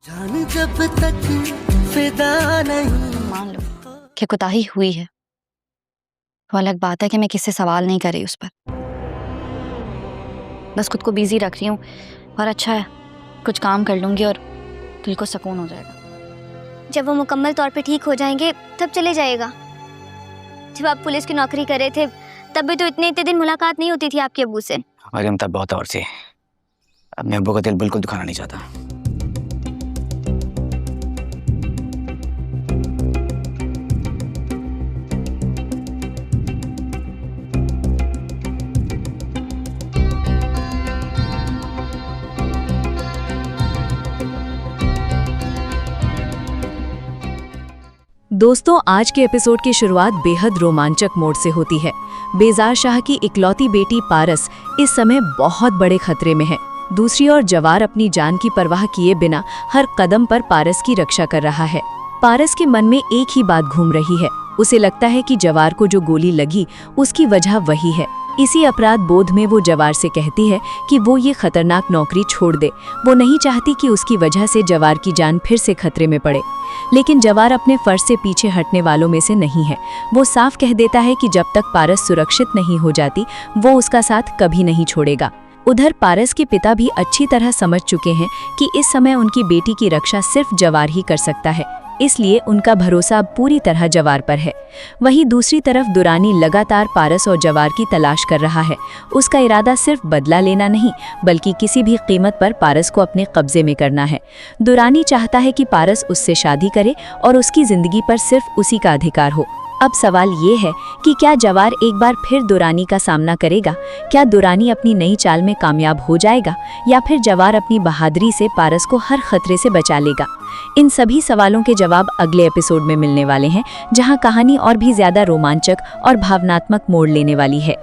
जान जब तक फिदा नहीं। मान लो कि कोताही हुई है, वो अलग बात है कि मैं किससे सवाल नहीं कर रही उस पर। बस खुद को बिजी रख रही हूँ और अच्छा है, कुछ काम कर लूँगी और दिल को सुकून हो जाएगा। जब वो मुकम्मल तौर पे ठीक हो जाएंगे तब चले जाएगा। जब आप पुलिस की नौकरी कर रहे थे तब भी तो इतने दिन मुलाकात नहीं होती थी आपके अब्बू से। मरियम तब बहुत और थी, अपने अब्बू का दिल बिल्कुल दुखाना नहीं चाहता। दोस्तों, आज के एपिसोड की शुरुआत बेहद रोमांचक मोड़ से होती है। बेजार शाह की इकलौती बेटी पारस इस समय बहुत बड़े खतरे में है। दूसरी ओर जवार अपनी जान की परवाह किए बिना हर कदम पर पारस की रक्षा कर रहा है। पारस के मन में एक ही बात घूम रही है, उसे लगता है कि जवार को जो गोली लगी उसकी वजह वही है। इसी अपराध बोध में वो जवार से कहती है कि वो ये खतरनाक नौकरी छोड़ दे। वो नहीं चाहती कि उसकी वजह से जवार की जान फिर से खतरे में पड़े। लेकिन जवार अपने फर्ज से पीछे हटने वालों में से नहीं है। वो साफ कह देता है कि जब तक पारस सुरक्षित नहीं हो जाती वो उसका साथ कभी नहीं छोड़ेगा। उधर पारस के पिता भी अच्छी तरह समझ चुके हैं कि इस समय उनकी बेटी की रक्षा सिर्फ जवार ही कर सकता है, इसलिए उनका भरोसा अब पूरी तरह जवार पर है। वहीं दूसरी तरफ दुरानी लगातार पारस और जवार की तलाश कर रहा है। उसका इरादा सिर्फ बदला लेना नहीं, बल्कि किसी भी कीमत पर पारस को अपने कब्जे में करना है। दुरानी चाहता है कि पारस उससे शादी करे और उसकी जिंदगी पर सिर्फ उसी का अधिकार हो। अब सवाल ये है कि क्या जवार एक बार फिर दुरानी का सामना करेगा? क्या दुरानी अपनी नई चाल में कामयाब हो जाएगा, या फिर जवार अपनी बहादुरी से पारस को हर खतरे से बचा लेगा? इन सभी सवालों के जवाब अगले एपिसोड में मिलने वाले हैं, जहां कहानी और भी ज्यादा रोमांचक और भावनात्मक मोड़ लेने वाली है।